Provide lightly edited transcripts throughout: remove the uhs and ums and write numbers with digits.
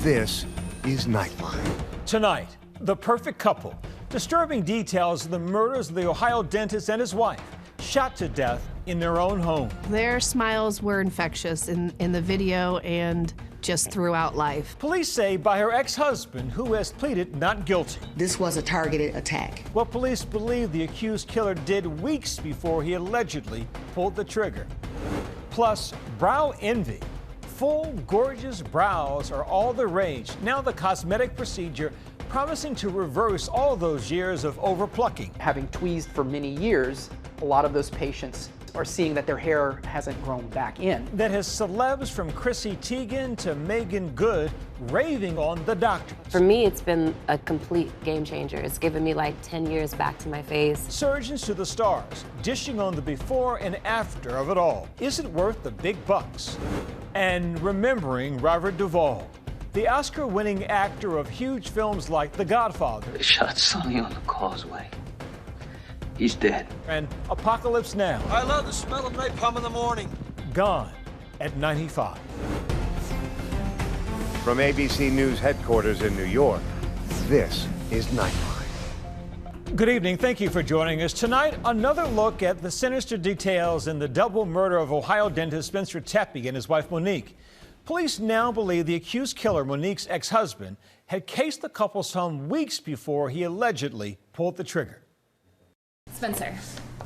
This is Nightline. Tonight, the perfect couple. Disturbing details of the murders of the Ohio dentist and his wife, shot to death in their own home. Their smiles were infectious in the video and just throughout life. Police say by her ex-husband, who has pleaded not guilty. This was a targeted attack. What police believe the accused killer did weeks before he allegedly pulled the trigger. Plus, brow envy. Full, gorgeous brows are all the rage. Now the cosmetic procedure promising to reverse all those years of overplucking. Having tweezed for many years, a lot of those patients are seeing that their hair hasn't grown back in. That has celebs from Chrissy Teigen to Megan Good raving on the doctors. For me, it's been a complete game changer. It's given me like 10 years back to my face. Surgeons to the stars, dishing on the before and after of it all. Is it worth the big bucks? And remembering Robert Duvall, the Oscar-winning actor of huge films like The Godfather. They shot Sonny on the causeway. He's dead. And Apocalypse Now. I love the smell of napalm in the morning. Gone at 95. From ABC News headquarters in New York, this is Nightline. Good evening. Thank you for joining us. Tonight, another look at the sinister details in the double murder of Ohio dentist Spencer Teppy and his wife Monique. Police now believe the accused killer, Monique's ex-husband, had cased the couple's home weeks before he allegedly pulled the trigger. Spencer,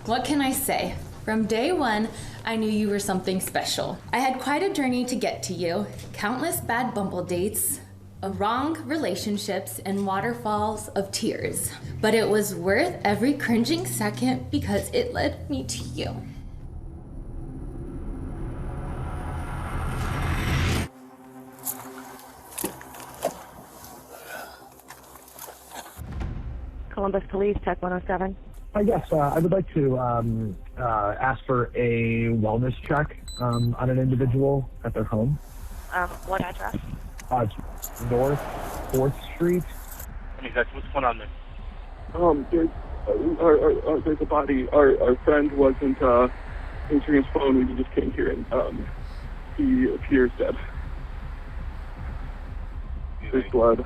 what can I say? From day one, I knew you were something special. I had quite a journey to get to you. Countless bad bumble dates, wrong relationships, and waterfalls of tears. But it was worth every cringing second because it led me to you. Columbus Police, Tech 107. Yes, I would like to ask for a wellness check on an individual at their home. What address? It's North 4th Street. What's going on there? There's a body. Our friend wasn't answering his phone when he just came here, and he appears dead. There's blood.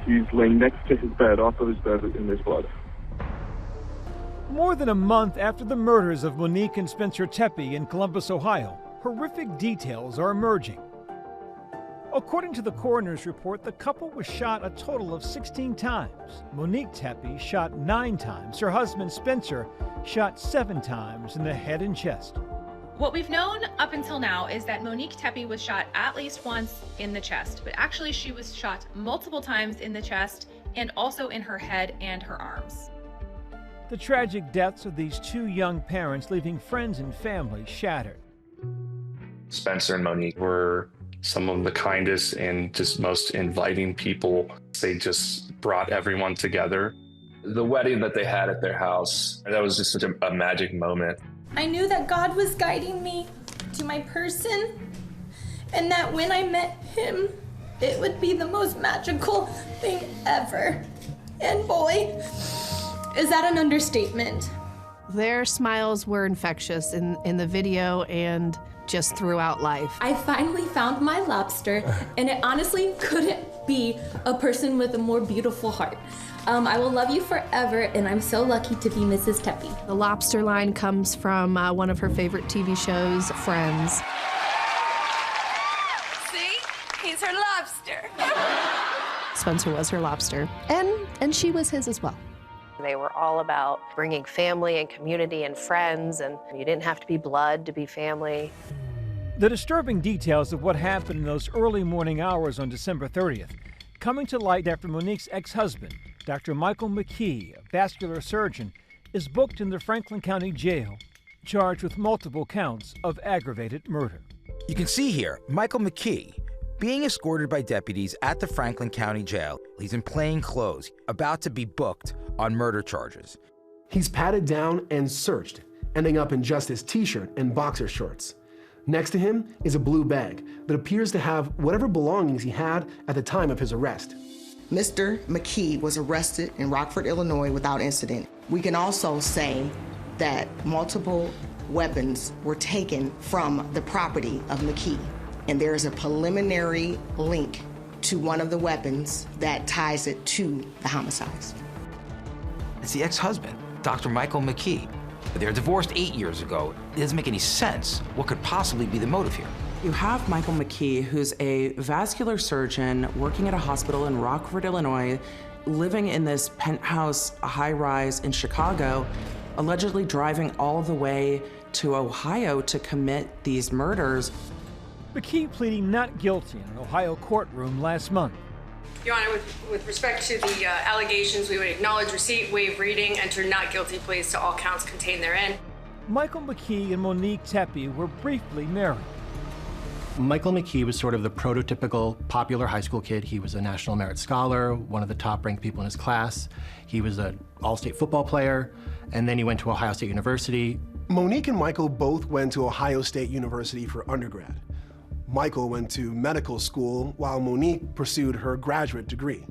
He's laying next to his bed, off of his bed, and there's blood. More than a month after the murders of Monique and Spencer Teppy in Columbus, Ohio, horrific details are emerging. According to the coroner's report, the couple was shot a total of 16 times. Monique Teppy shot 9 times. Her husband, Spencer, shot 7 times in the head and chest. What we've known up until now is that Monique Teppy was shot at least once in the chest, but actually she was shot multiple times in the chest and also in her head and her arms. The tragic deaths of these 2 young parents, leaving friends and family shattered. Spencer and Monique were some of the kindest and just most inviting people. They just brought everyone together. The wedding that they had at their house, that was just such a magic moment. I knew that God was guiding me to my person, and that when I met him, it would be the most magical thing ever. And boy, is that an understatement? Their smiles were infectious in the video and just throughout life. I finally found my lobster, and it honestly couldn't be a person with a more beautiful heart. I will love you forever, and I'm so lucky to be Mrs. Teppy. The lobster line comes from one of her favorite TV shows, Friends. See? He's her lobster. Spencer was her lobster, and she was his as well. They were all about bringing family and community and friends, and you didn't have to be blood to be family. The disturbing details of what happened in those early morning hours on December 30th coming to light after Monique's ex-husband, Dr. Michael McKee, a vascular surgeon, is booked in the Franklin County Jail, charged with multiple counts of aggravated murder. You can see here Michael McKee being escorted by deputies at the Franklin County Jail. He's in plain clothes, about to be booked on murder charges. He's patted down and searched, ending up in just his t-shirt and boxer shorts. Next to him is a blue bag that appears to have whatever belongings he had at the time of his arrest. Mr. McKee was arrested in Rockford, Illinois without incident. We can also say that multiple weapons were taken from the property of McKee, and there is a preliminary link to one of the weapons that ties it to the homicides. It's the ex-husband, Dr. Michael McKee. They're divorced 8 years ago. It doesn't make any sense. What could possibly be the motive here? You have Michael McKee, who's a vascular surgeon working at a hospital in Rockford, Illinois, living in this penthouse high-rise in Chicago, allegedly driving all the way to Ohio to commit these murders. McKee pleading not guilty in an Ohio courtroom last month. Your Honor, with respect to the allegations, we would acknowledge receipt, waive reading, enter not guilty pleas to all counts contained therein. Michael McKee and Monique Tepe were briefly married. Michael McKee was sort of the prototypical popular high school kid. He was a National Merit Scholar, one of the top-ranked people in his class. He was an all-state football player, and then he went to Ohio State University. Monique and Michael both went to Ohio State University for undergrad. Michael went to medical school while Monique pursued her graduate degree.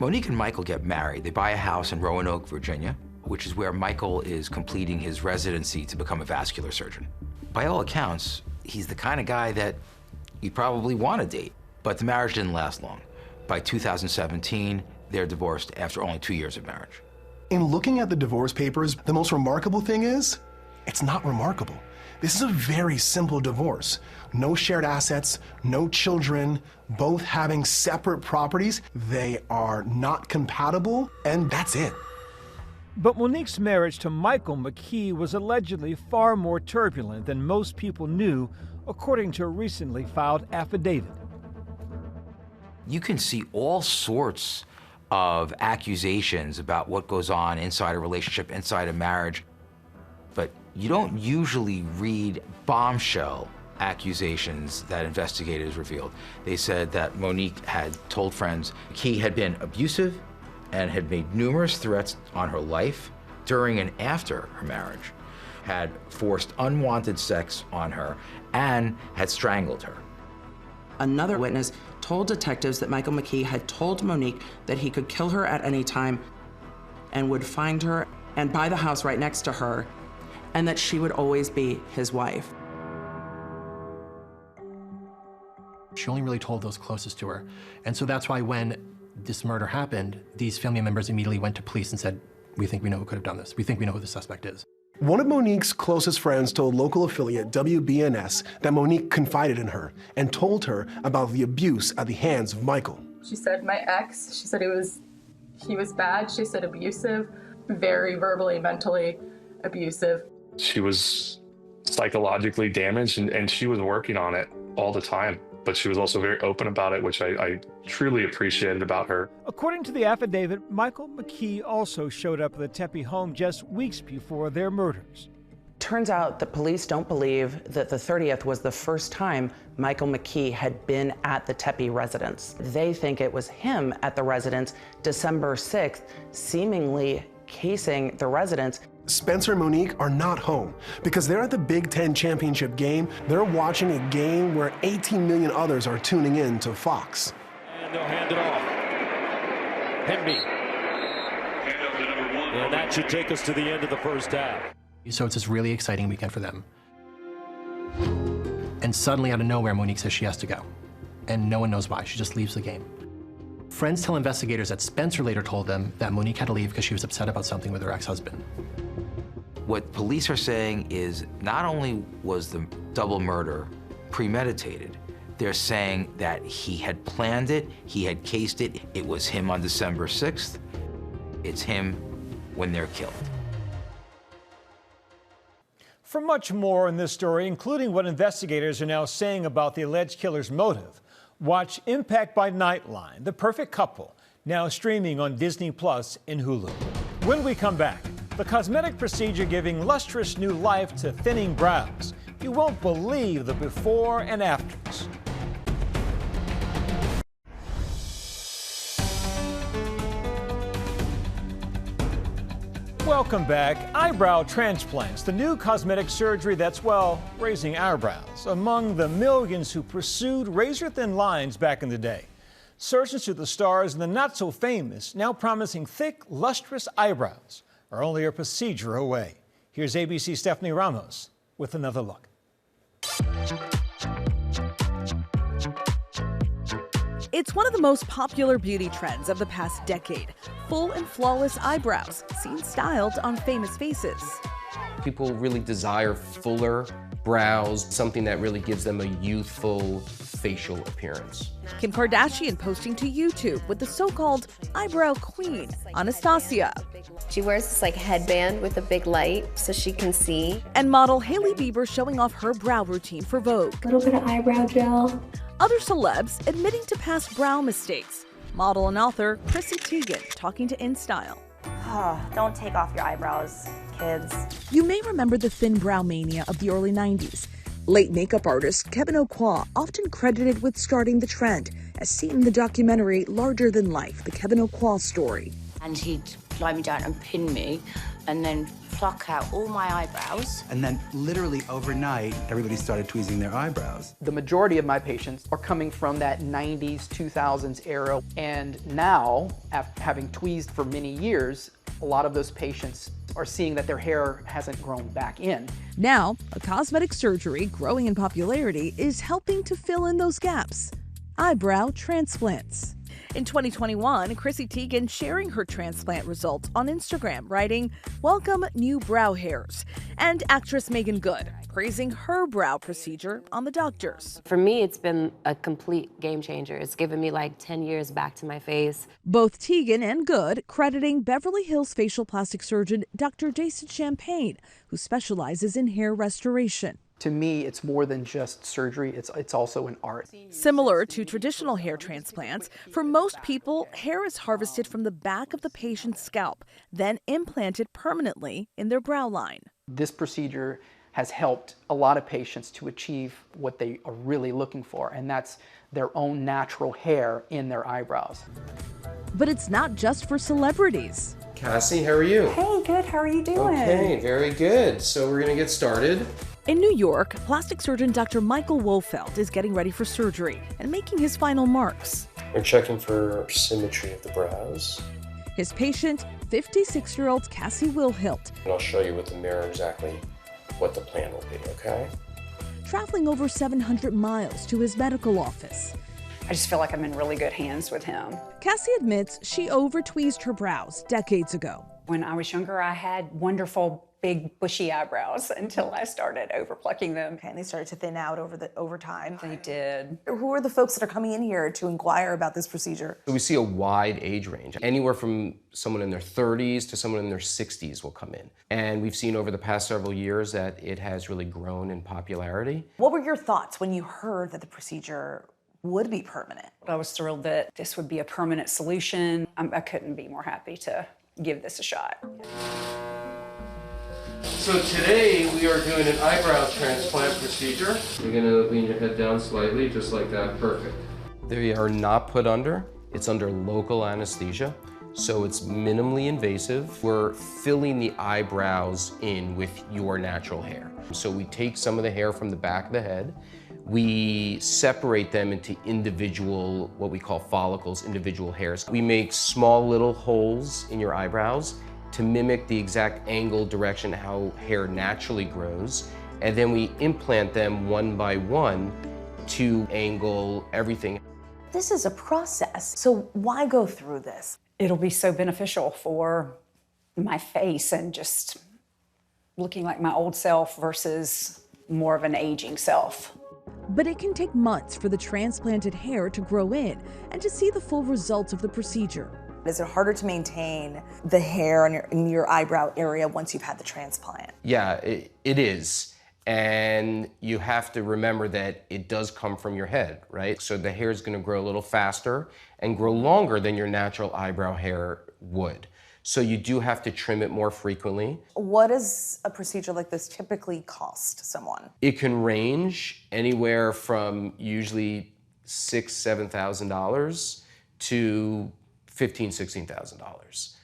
Monique and Michael get married. They buy a house in Roanoke, Virginia, which is where Michael is completing his residency to become a vascular surgeon. By all accounts, he's the kind of guy that you'd probably want to date, but the marriage didn't last long. By 2017, they're divorced after only 2 years of marriage. In looking at the divorce papers, the most remarkable thing is, it's not remarkable. This is a very simple divorce. No shared assets, no children, both having separate properties. They are not compatible, and that's it. But Monique's marriage to Michael McKee was allegedly far more turbulent than most people knew, according to a recently filed affidavit. You can see all sorts of accusations about what goes on inside a relationship, inside a marriage, but you don't usually read bombshell accusations that investigators revealed. They said that Monique had told friends he had been abusive and had made numerous threats on her life during and after her marriage, had forced unwanted sex on her, and had strangled her. Another witness told detectives that Michael McKee had told Monique that he could kill her at any time and would find her and buy the house right next to her, and that she would always be his wife. She only really told those closest to her. And so that's why when this murder happened, these family members immediately went to police and said, we think we know who could have done this. We think we know who the suspect is. One of Monique's closest friends told local affiliate WBNS that Monique confided in her and told her about the abuse at the hands of Michael. She said, my ex, she said he was bad. She said abusive, very verbally, mentally abusive. She was psychologically damaged, and she was working on it all the time. But she was also very open about it, which I truly appreciated about her. According to the affidavit, Michael McKee also showed up at the Tepe home just weeks before their murders. Turns out that police don't believe that the 30th was the first time Michael McKee had been at the Tepe residence. They think it was him at the residence December 6th, seemingly casing the residence. Spencer and Monique are not home because they're at the Big Ten championship game. They're watching a game where 18 million others are tuning in to Fox. And they'll hand it off. Henby. And that should take us to the end of the first half. So it's this really exciting weekend for them. And suddenly out of nowhere, Monique says she has to go. And no one knows why. She just leaves the game. Friends tell investigators that Spencer later told them that Monique had to leave because she was upset about something with her ex-husband. What police are saying is not only was the double murder premeditated, they're saying that he had planned it, he had cased it, it was him on December 6th, it's him when they're killed. For much more in this story, including what investigators are now saying about the alleged killer's motive, watch Impact by Nightline, The Perfect Couple, now streaming on Disney Plus and Hulu. When we come back, the cosmetic procedure giving lustrous new life to thinning brows. You won't believe the before and afters. Welcome back. Eyebrow transplants, the new cosmetic surgery that's, well, raising eyebrows among the millions who pursued razor-thin lines back in the day. Surgeons to the stars and the not-so-famous now promising thick, lustrous eyebrows are only a procedure away. Here's ABC's Stephanie Ramos with another look. It's one of the most popular beauty trends of the past decade. Full and flawless eyebrows, seen styled on famous faces. People really desire fuller brows, something that really gives them a youthful facial appearance. Kim Kardashian posting to YouTube with the so-called eyebrow queen, Anastasia. She wears this headband with a big light so she can see. And model Hailey Bieber showing off her brow routine for Vogue. A little bit of eyebrow gel. Other celebs admitting to past brow mistakes. Model and author Chrissy Teigen talking to InStyle. Don't take off your eyebrows, kids. You may remember the thin brow mania of the early 90s. Late makeup artist Kevin Aucoin often credited with starting the trend, as seen in the documentary Larger Than Life, the Kevin Aucoin story. And he'd lie me down and pin me and then pluck out all my eyebrows. And then literally overnight, everybody started tweezing their eyebrows. The majority of my patients are coming from that 90s, 2000s era. And now, after having tweezed for many years, a lot of those patients are seeing that their hair hasn't grown back in. Now, a cosmetic surgery growing in popularity is helping to fill in those gaps. Eyebrow transplants. In 2021, Chrissy Teigen sharing her transplant results on Instagram, writing, "Welcome new brow hairs." And actress Megan Good praising her brow procedure on The Doctors. For me, it's been a complete game changer. It's given me 10 years back to my face. Both Teigen and Good crediting Beverly Hills facial plastic surgeon Dr. Jason Champagne, who specializes in hair restoration. To me, it's more than just surgery, it's also an art. Similar to traditional hair transplants, for most people, hair is harvested from the back of the patient's scalp, then implanted permanently in their brow line. This procedure has helped a lot of patients to achieve what they are really looking for, and that's their own natural hair in their eyebrows. But it's not just for celebrities. Cassie, how are you? Hey, good. How are you doing? Okay, very good. So we're gonna get started. In New York, plastic surgeon Dr. Michael Wolfeld is getting ready for surgery and making his final marks. We're checking for symmetry of the brows. His patient, 56-year-old Cassie Wilhilt. And I'll show you with the mirror exactly what the plan will be, okay? Traveling over 700 miles to his medical office. I just feel like I'm in really good hands with him. Cassie admits she over-tweezed her brows decades ago. When I was younger, I had wonderful big bushy eyebrows until I started over-plucking them. Okay, and they started to thin out over time. They did. Who are the folks that are coming in here to inquire about this procedure? So we see a wide age range. Anywhere from someone in their 30s to someone in their 60s will come in. And we've seen over the past several years that it has really grown in popularity. What were your thoughts when you heard that the procedure would be permanent? I was thrilled that this would be a permanent solution. I couldn't be more happy to give this a shot. So today we are doing an eyebrow transplant procedure. You're gonna lean your head down slightly, just like that, perfect. They are not put under, it's under local anesthesia, so it's minimally invasive. We're filling the eyebrows in with your natural hair. So we take some of the hair from the back of the head, we separate them into individual, what we call follicles, individual hairs. We make small little holes in your eyebrows to mimic the exact angle, direction, how hair naturally grows. And then we implant them one by one to angle everything. This is a process, so why go through this? It'll be so beneficial for my face and just looking like my old self versus more of an aging self. But it can take months for the transplanted hair to grow in and to see the full results of the procedure. Is it harder to maintain the hair in your eyebrow area once you've had the transplant? Yeah, it is. And you have to remember that it does come from your head, right? So the hair is gonna grow a little faster and grow longer than your natural eyebrow hair would. So you do have to trim it more frequently. What does a procedure like this typically cost someone? It can range anywhere from usually $6,000, $7,000 to $15,000, $16,000.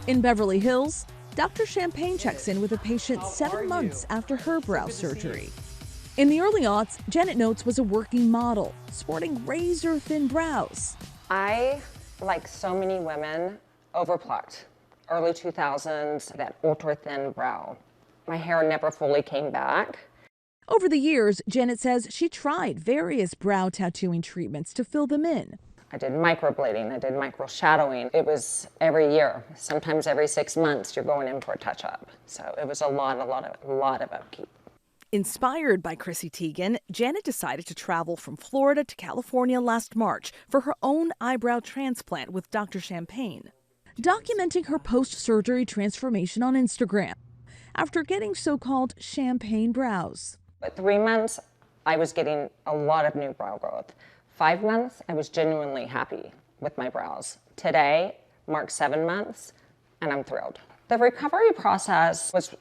In Beverly Hills, Dr. Champagne checks in with a patient 7 months after her brow surgery. In the early aughts, Janet Notes was a working model, sporting razor-thin brows. I, like so many women, overplucked. Early 2000s, that ultra-thin brow. My hair never fully came back. Over the years, Janet says she tried various brow tattooing treatments to fill them in. I did microblading, I did micro shadowing. It was every year, sometimes every 6 months you're going in for a touch-up. So it was a lot of upkeep. Inspired by Chrissy Teigen, Janet decided to travel from Florida to California last March for her own eyebrow transplant with Dr. Champagne, documenting her post-surgery transformation on Instagram after getting so-called champagne brows. At 3 months, I was getting a lot of new brow growth. 5 months, I was genuinely happy with my brows. Today marks 7 months, and I'm thrilled. The recovery process was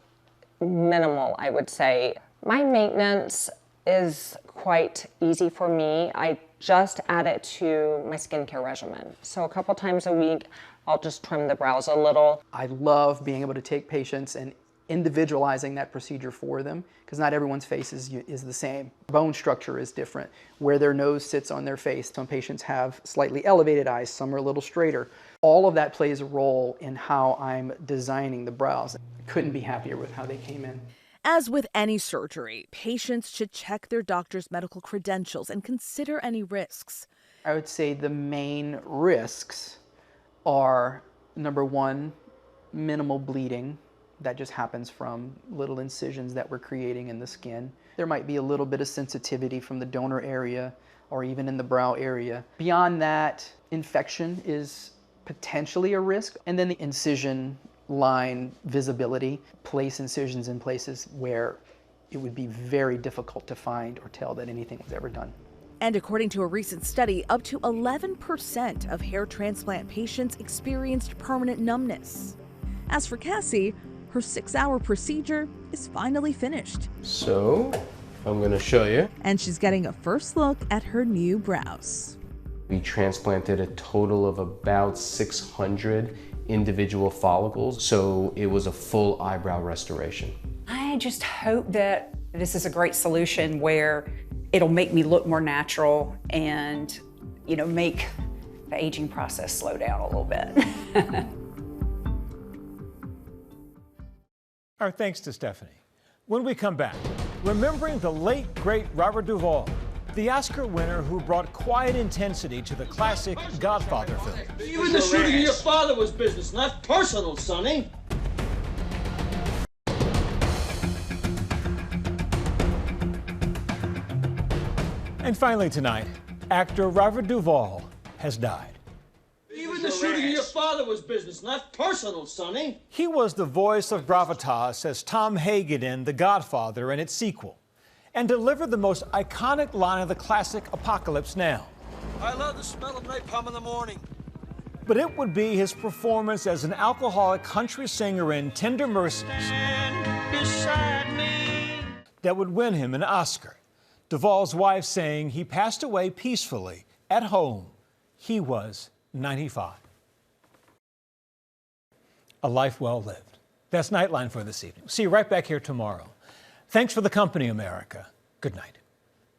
minimal, I would say. My maintenance is quite easy for me. I just add it to my skincare regimen. So a couple times a week, I'll just trim the brows a little. I love being able to take patients and individualizing that procedure for them, because not everyone's face is the same. Bone structure is different. Where their nose sits on their face. Some patients have slightly elevated eyes, some are a little straighter. All of that plays a role in how I'm designing the brows. I couldn't be happier with how they came in. As with any surgery, patients should check their doctor's medical credentials and consider any risks. I would say the main risks are, number one, minimal bleeding. That just happens from little incisions that we're creating in the skin. There might be a little bit of sensitivity from the donor area or even in the brow area. Beyond that, infection is potentially a risk. And then the incision line visibility, place incisions in places where it would be very difficult to find or tell that anything was ever done. And according to a recent study, up to 11% of hair transplant patients experienced permanent numbness. As for Cassie, her 6-hour procedure is finally finished. So, I'm going to show you. And she's getting a first look at her new brows. We transplanted a total of about 600 individual follicles, so it was a full eyebrow restoration. I just hope that this is a great solution where it'll make me look more natural and, make the aging process slow down a little bit. Our thanks to Stephanie. When we come back, remembering the late, great Robert Duvall, the Oscar winner who brought quiet intensity to the classic Godfather film. Even the shooting of your father was business, not personal, Sonny. And finally tonight, actor Robert Duvall has died. Even the shooting of your father was business, not personal, Sonny. He was the voice of gravitas as Tom Hagen in The Godfather and its sequel, and delivered the most iconic line of the classic Apocalypse Now. I love the smell of napalm in the morning. But it would be his performance as an alcoholic country singer in Tender Mercies that would win him an Oscar. Duvall's wife saying he passed away peacefully at home. He was 95. A life well lived. That's Nightline for this evening. See you right back here tomorrow. Thanks for the company, America. Good night.